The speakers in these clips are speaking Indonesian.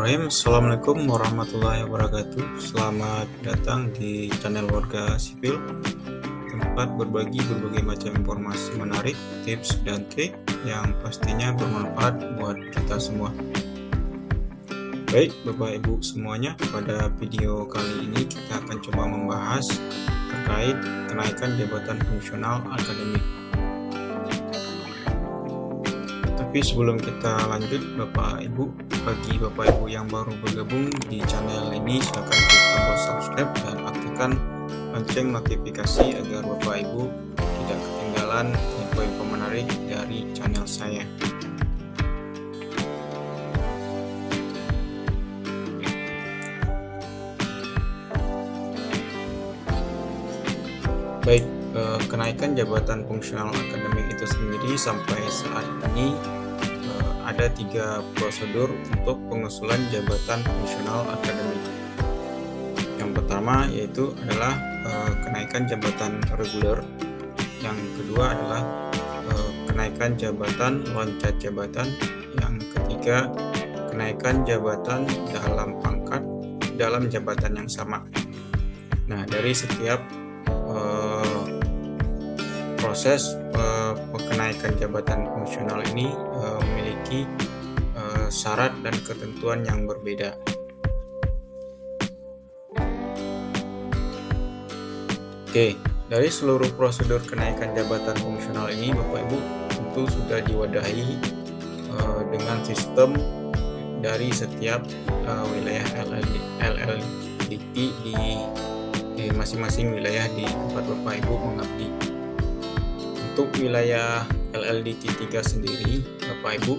Bismillahirrahmanirrahim. Assalamualaikum warahmatullahi wabarakatuh. Selamat datang di channel Warga Sipil, tempat berbagi berbagai macam informasi menarik, tips dan trik yang pastinya bermanfaat buat kita semua. Baik Bapak Ibu semuanya, pada video kali ini kita akan coba membahas terkait kenaikan jabatan fungsional akademik. Tapi sebelum kita lanjut, Bapak Ibu, bagi Bapak Ibu yang baru bergabung di channel ini, silakan klik tombol subscribe dan aktifkan lonceng notifikasi agar Bapak Ibu tidak ketinggalan info-info menarik dari channel saya. Baik, kenaikan jabatan fungsional akademik itu sendiri sampai saat ini ada 3 prosedur untuk pengusulan jabatan fungsional akademik. Yang pertama yaitu adalah kenaikan jabatan reguler. Yang kedua adalah kenaikan jabatan loncat jabatan. Yang ketiga, kenaikan jabatan dalam pangkat dalam jabatan yang sama. Nah, dari setiap proses kenaikan jabatan fungsional ini memiliki syarat dan ketentuan yang berbeda. Oke, dari seluruh prosedur kenaikan jabatan fungsional ini, Bapak Ibu tentu sudah diwadahi dengan sistem dari setiap wilayah LLDT di masing-masing wilayah di tempat Bapak Ibu mengabdi. Untuk wilayah LLDT 3 sendiri, Bapak Ibu,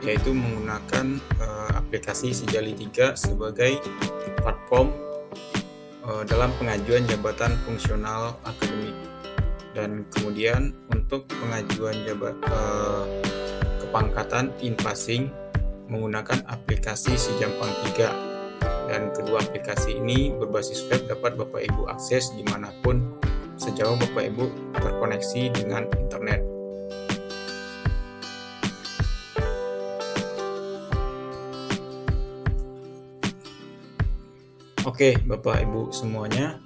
yaitu menggunakan aplikasi Sejali 3 sebagai platform dalam pengajuan jabatan fungsional akademik. Dan kemudian untuk pengajuan kepangkatan in-passing menggunakan aplikasi Sijampang 3. Dan kedua aplikasi ini berbasis web, dapat Bapak Ibu akses dimanapun sejauh Bapak Ibu terkoneksi dengan internet. Oke Bapak Ibu semuanya,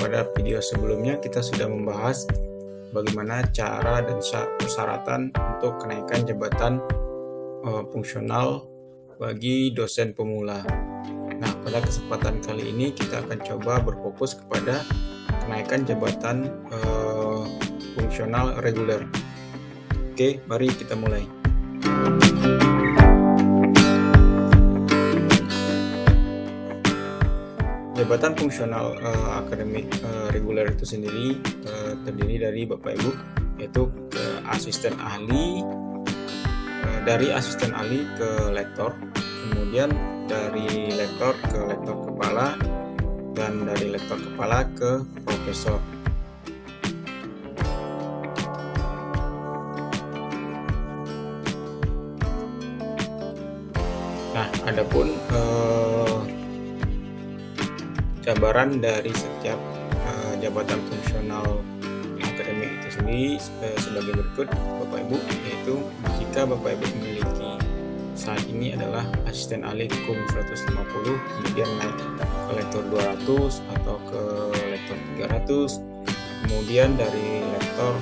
pada video sebelumnya kita sudah membahas bagaimana cara dan persyaratan untuk kenaikan jabatan fungsional bagi dosen pemula. Nah, pada kesempatan kali ini kita akan coba berfokus kepada kenaikan jabatan fungsional reguler. Oke, mari kita mulai. Jabatan fungsional akademik reguler itu sendiri terdiri dari Bapak Ibu, yaitu asisten ahli, dari asisten ahli ke lektor, kemudian dari lektor ke lektor kepala, dan dari lektor kepala ke profesor. Nah, adapun jabaran dari setiap jabatan fungsional akademik itu sendiri sebagai berikut Bapak Ibu, yaitu jika Bapak Ibu memiliki saat ini adalah asisten ahli KUM 150, kemudian naik ke lektor 200 atau ke lektor 300, kemudian dari lektor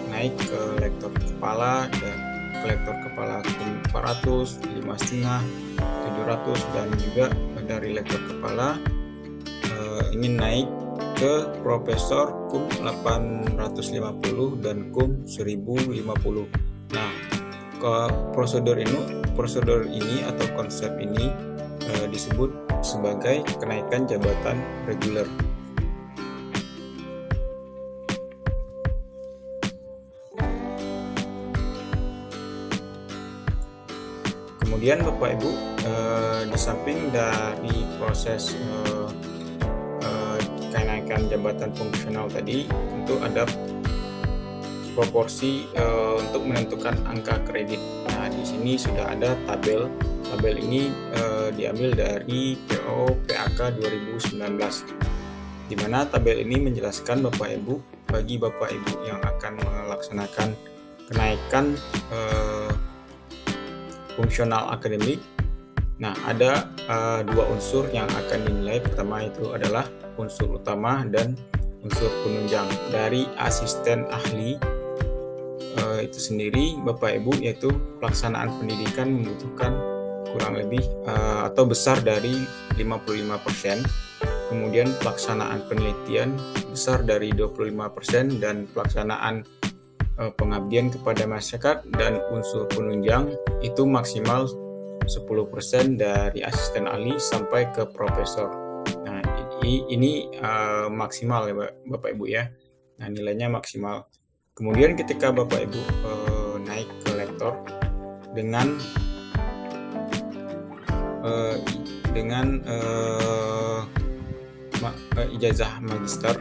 naik ke lektor kepala dan ke lektor kepala KUM 400, 5,5, 700, dan juga dari lektor kepala ingin naik ke profesor KUM 850 dan KUM 1050. Nah, ke prosedur ini atau konsep ini disebut sebagai kenaikan jabatan reguler. Kemudian Bapak Ibu, di samping dari proses kenaikan jabatan fungsional tadi, tentu ada proporsi untuk menentukan angka kredit. Nah, di sini sudah ada tabel. Tabel ini diambil dari PO PAK 2019, di mana tabel ini menjelaskan Bapak Ibu, bagi Bapak Ibu yang akan melaksanakan kenaikan fungsional akademik, Nah, ada dua unsur yang akan dinilai. Pertama itu adalah unsur utama dan unsur penunjang dari asisten ahli itu sendiri, Bapak Ibu, yaitu pelaksanaan pendidikan membutuhkan kurang lebih atau besar dari 55%, kemudian pelaksanaan penelitian besar dari 25%, dan pelaksanaan pengabdian kepada masyarakat dan unsur penunjang itu maksimal 10% dari asisten ahli sampai ke profesor. Nah, ini maksimal ya Bapak Ibu ya. Nah, nilainya maksimal. Kemudian ketika Bapak Ibu naik ke lektor dengan ijazah magister,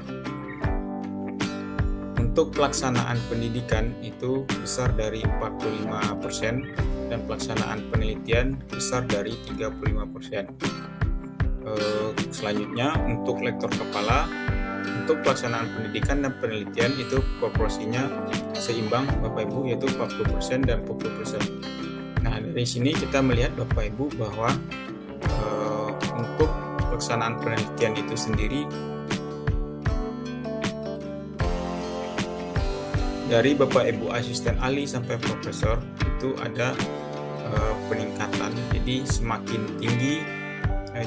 untuk pelaksanaan pendidikan itu besar dari 45% dan pelaksanaan penelitian besar dari 35%. Selanjutnya untuk lektor kepala, untuk pelaksanaan pendidikan dan penelitian itu proporsinya seimbang Bapak Ibu, yaitu 40% dan 40%. Nah, dari sini kita melihat Bapak Ibu bahwa untuk pelaksanaan penelitian itu sendiri dari Bapak Ibu asisten ahli sampai profesor itu ada peningkatan. Jadi semakin tinggi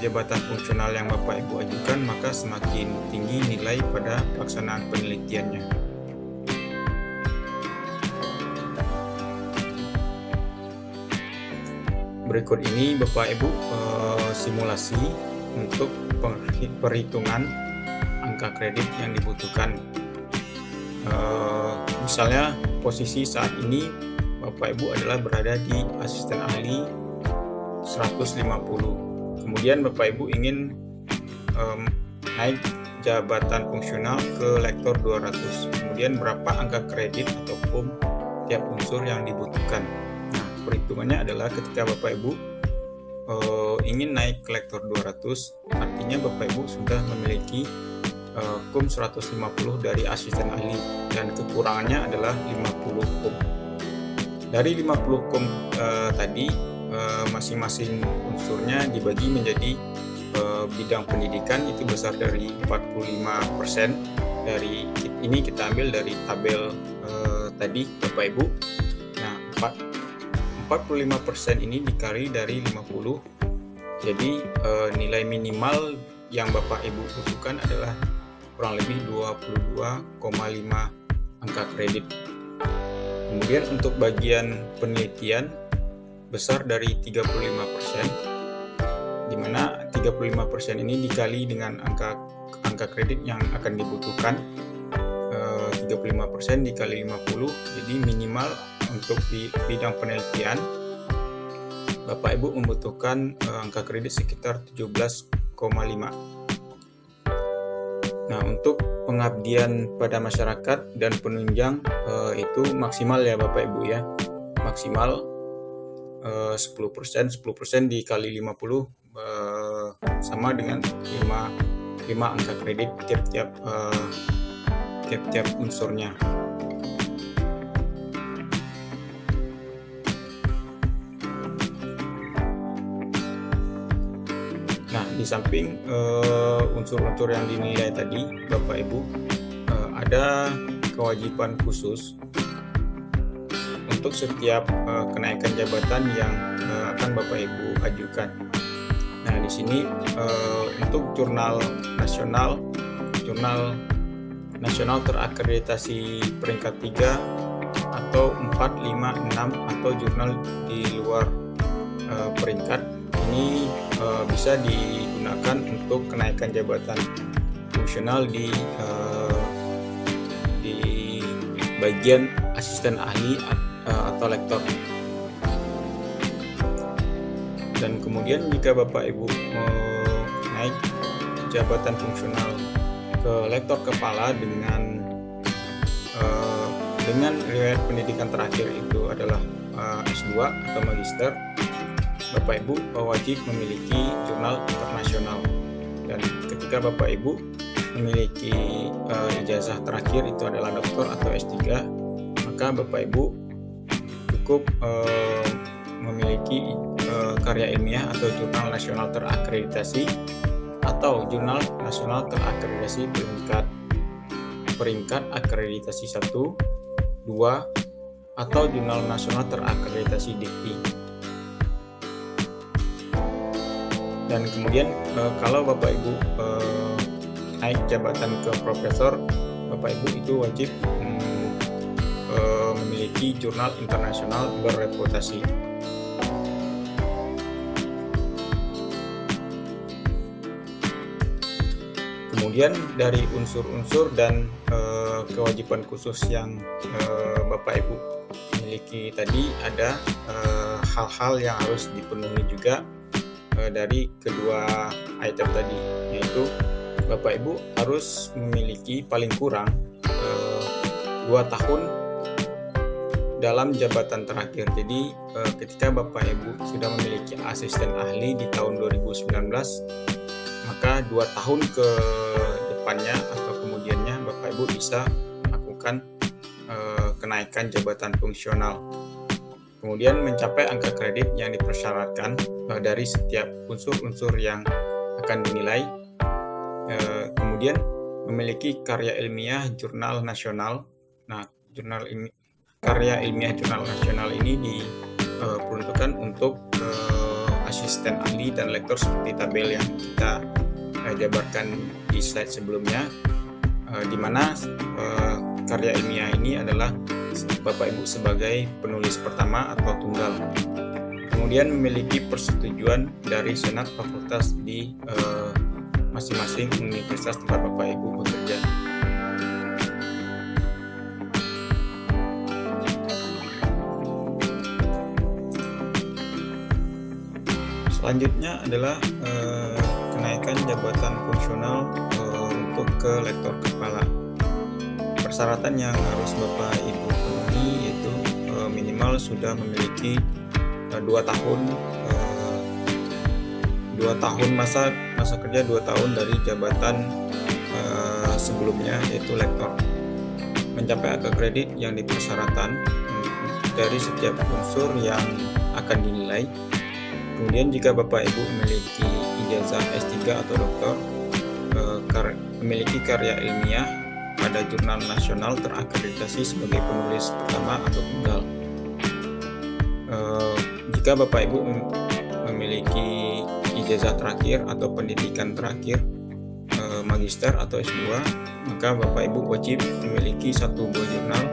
jabatan fungsional yang Bapak Ibu ajukan, maka semakin tinggi nilai pada pelaksanaan penelitiannya. Berikut ini Bapak Ibu simulasi untuk perhitungan angka kredit yang dibutuhkan. Misalnya posisi saat ini Bapak Ibu adalah berada di asisten ahli 150. Kemudian Bapak Ibu ingin naik jabatan fungsional ke lektor 200. Kemudian berapa angka kredit atau PUM tiap unsur yang dibutuhkan. Nah, perhitungannya adalah ketika Bapak Ibu ingin naik ke lektor 200, artinya Bapak Ibu sudah memiliki PUM 150 dari asisten ahli, dan kekurangannya adalah 50 PUM. Dari 50 PUM tadi, masing-masing unsurnya dibagi menjadi bidang pendidikan itu besar dari 45%. Dari ini kita ambil dari tabel tadi Bapak Ibu. Nah, 45% ini dikali dari 50. Jadi nilai minimal yang Bapak Ibu butuhkan adalah kurang lebih 22,5 angka kredit. Kemudian untuk bagian penelitian besar dari 35%, di mana 35% ini dikali dengan angka kredit yang akan dibutuhkan, 35% dikali 50, jadi minimal untuk di bidang penelitian Bapak Ibu membutuhkan angka kredit sekitar 17,5. Nah, untuk pengabdian pada masyarakat dan penunjang itu maksimal ya Bapak Ibu ya, maksimal 10%. 10% dikali 50 sama dengan 5 angka kredit tiap unsurnya. Nah, di samping unsur-unsur yang dinilai tadi Bapak Ibu, ada kewajiban khusus untuk setiap kenaikan jabatan yang akan Bapak Ibu ajukan. Nah, di sini untuk jurnal nasional terakreditasi peringkat 3 atau 4, 5, 6 atau jurnal di luar peringkat ini bisa digunakan untuk kenaikan jabatan fungsional di bagian asisten ahli atau lektor. Dan kemudian jika Bapak Ibu mau naik jabatan fungsional ke lektor kepala dengan riwayat pendidikan terakhir itu adalah S2 atau magister, Bapak Ibu wajib memiliki jurnal internasional. Dan ketika Bapak Ibu memiliki ijazah terakhir itu adalah doktor atau S3, maka Bapak Ibu cukup memiliki karya ilmiah atau jurnal nasional terakreditasi atau jurnal nasional terakreditasi peringkat akreditasi 1, 2, atau jurnal nasional terakreditasi dikti. Dan kemudian kalau Bapak Ibu naik jabatan ke profesor, Bapak Ibu itu wajib memiliki jurnal internasional berreputasi. Kemudian dari unsur-unsur dan kewajiban khusus yang Bapak Ibu miliki tadi, ada hal-hal yang harus dipenuhi juga dari kedua item tadi, yaitu Bapak Ibu harus memiliki paling kurang 2 tahun dalam jabatan terakhir. Jadi ketika Bapak Ibu sudah memiliki asisten ahli di tahun 2019, maka 2 tahun ke depannya atau kemudiannya Bapak Ibu bisa melakukan kenaikan jabatan fungsional. Kemudian mencapai angka kredit yang dipersyaratkan dari setiap unsur-unsur yang akan dinilai. Kemudian memiliki karya ilmiah jurnal nasional. Nah, karya ilmiah jurnal nasional ini diperuntukkan untuk asisten ahli dan lektor seperti tabel yang kita jabarkan di slide sebelumnya, di mana karya ilmiah ini adalah Bapak Ibu sebagai penulis pertama atau tunggal. Kemudian memiliki persetujuan dari senat fakultas di masing-masing universitas tempat Bapak Ibu bekerja. Selanjutnya adalah kenaikan jabatan fungsional untuk ke lektor kepala. Persyaratan yang harus Bapak Ibu penuhi yaitu minimal sudah memiliki 2 tahun masa kerja 2 tahun dari jabatan sebelumnya, yaitu lektor. Mencapai angka kredit yang dipersyaratkan dari setiap unsur yang akan dinilai. Kemudian jika Bapak Ibu memiliki ijazah S3 atau doktor, memiliki karya ilmiah pada jurnal nasional terakreditasi sebagai penulis pertama atau tunggal. Jika Bapak Ibu memiliki ijazah terakhir atau pendidikan terakhir magister atau S2, maka Bapak Ibu wajib memiliki 1 buah jurnal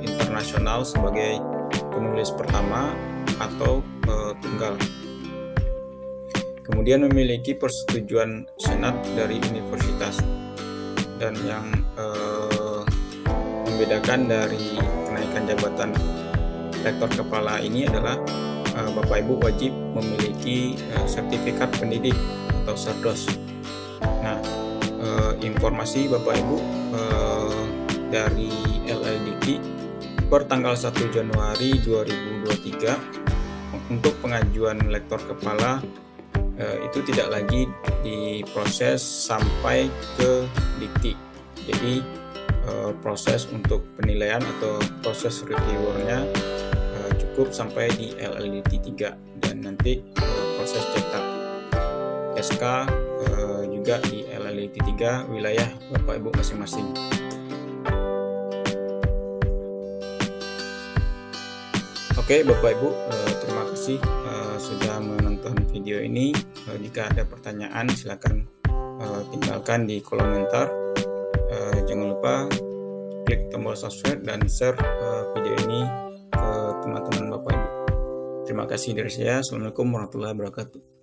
internasional sebagai penulis pertama atau tunggal. Kemudian memiliki persetujuan senat dari universitas. Dan yang membedakan dari kenaikan jabatan lektor kepala ini adalah Bapak Ibu wajib memiliki sertifikat pendidik atau serdos. Nah, informasi Bapak Ibu dari LLDikti per tanggal 1 Januari 2023 untuk pengajuan lektor kepala itu tidak lagi diproses sampai ke dikti. Jadi proses untuk penilaian atau proses reviewernya cukup sampai di LLDikti 3, dan nanti proses cetak SK juga di LLDikti 3 wilayah Bapak Ibu masing-masing. Oke Bapak Ibu, terima kasih sudah menonton video ini. Jika ada pertanyaan silakan tinggalkan di kolom komentar. Jangan lupa klik tombol subscribe dan share video ini ke teman-teman Bapak Ibu. Terima kasih dari saya. Assalamualaikum warahmatullahi wabarakatuh.